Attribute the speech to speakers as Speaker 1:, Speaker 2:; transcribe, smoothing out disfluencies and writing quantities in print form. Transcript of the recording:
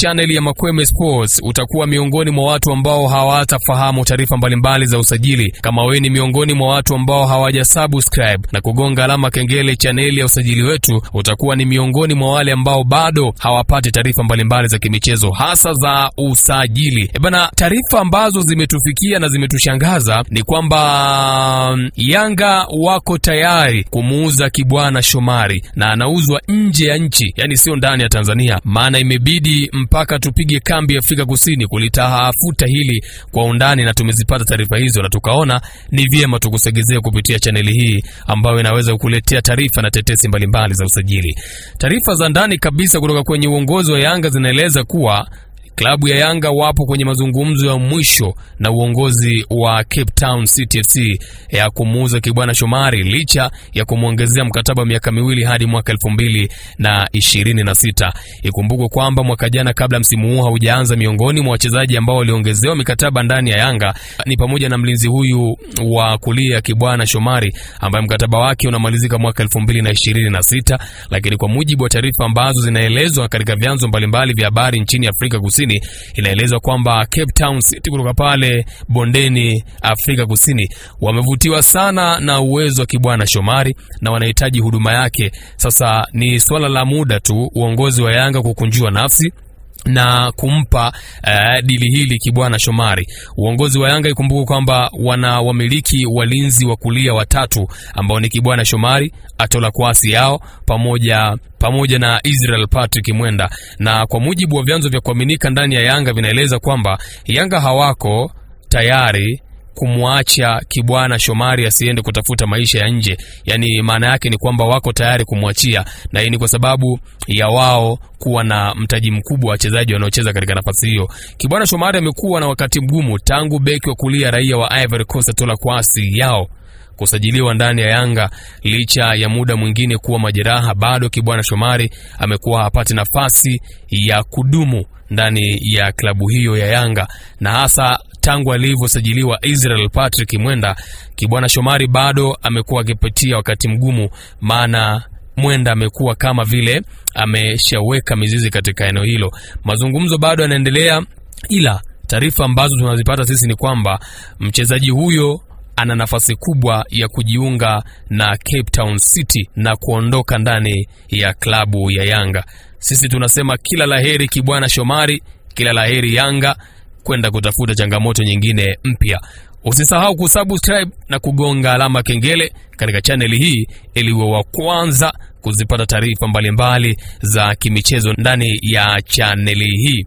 Speaker 1: channel ya Makweme Sports, utakuwa miongoni mwa watu ambao hawatafahamu taarifa mbalimbali za usajili. Kama wewe ni miongoni mwa watu ambao hawajasubscribe na kugonga alama kengele channel ya usajili wetu, utakuwa ni miongoni mwa wale ambao bado hawapati taarifa mbalimbali za kimichezo, hasa za usajili. Bana, taarifa ambazo zimetufikia na zimetushangaza ni kwamba Yanga wako tayari kumuuza Kibwana Shomari, na anauzwa nje ya nchi, yani sio ndani ya Tanzania. Maana imebidi mpaka tupige kambi Afrika Kusini kulitafuta hili kwa undani, na tumezipata taarifa hizo na tukaona ni vyema tukusegezea kupitia chaneli hii ambayo inaweza kukuletea taarifa na tetesi mbalimbali za usajili. Taarifa za ndani kabisa kutoka kwenye uongozi wa Yanga zinaeleza kuwa klabu ya Yanga wapo kwenye mazungumzo ya mwisho na uongozi wa Cape Town City FC ya kumuuza Kibwana Shomari, licha ya kumuongezea mkataba miaka 2 hadi mwaka 2026. Ikumbukwe kwamba mwaka jana, kabla msimu huu haujaanza, miongoni mwa wachezaji ambao waliongezewa mikataba ndani ya Yanga ni pamoja na mlinzi huyu wa kulia Kibwana Shomari ambaye mkataba wake unamalizika mwaka 2026. Lakini kwa mujibu wa taarifa ambazo zinaelezwa katika vyanzo mbalimbali vya habari nchini Afrika Kusini, inaelezwa kwamba Cape Town City kutoka pale bondeni Afrika Kusini wamevutiwa sana na uwezo wa Kibwana Shomari na wanahitaji huduma yake. Sasa ni swala la muda tu uongozi wa Yanga kukunjua nafsi na kumpa dili hili Kibwana Shomari. Uongozi wa Yanga ikumbuke kwamba wana wamiliki walinzi wa kulia watatu ambao ni Kibwana Shomari, Atola Kwasi yao pamoja na Israel Patrick Mwenda. Na kwa mujibu wa vyanzo vya kuaminika ndani ya Yanga vinaeleza kwamba Yanga hawako tayari kumwacha Kibwana Shomari asiende kutafuta maisha ya nje. Yani maana yake ni kwamba wako tayari kumwachia, na hii ni kwa sababu ya wao kuwa na mtaji mkubwa wa wachezaji wanaocheza katika nafasi hiyo. Kibwana Shomari amekuwa na wakati mgumu tangu beki wa kulia raia wa Ivory Coast Atola Kwasi yao kusajiliwa ndani ya Yanga. Licha ya muda mwingine kuwa majeraha, bado Kibwana Shomari amekuwa hapati nafasi ya kudumu ndani ya klabu hiyo ya Yanga, na hasa tangu alivyosajiliwa Israel Patrick Mwenda, Kibwana Shomari bado amekuwa akipitia wakati mgumu, maana Mwenda amekuwa kama vile ameshaweka mizizi katika eneo hilo. Mazungumzo bado yanaendelea, ila taarifa ambazo tunazipata sisi ni kwamba mchezaji huyo ana nafasi kubwa ya kujiunga na Cape Town City na kuondoka ndani ya klabu ya Yanga. Sisi tunasema kila laheri Kibwana Shomari, kila laheri Yanga kwenda kutafuta changamoto nyingine mpya. Usisahau kusubscribe na kugonga alama kengele katika channel hii ili uwe wa kwanza kuzipata taarifa mbalimbali za kimichezo ndani ya channel hii.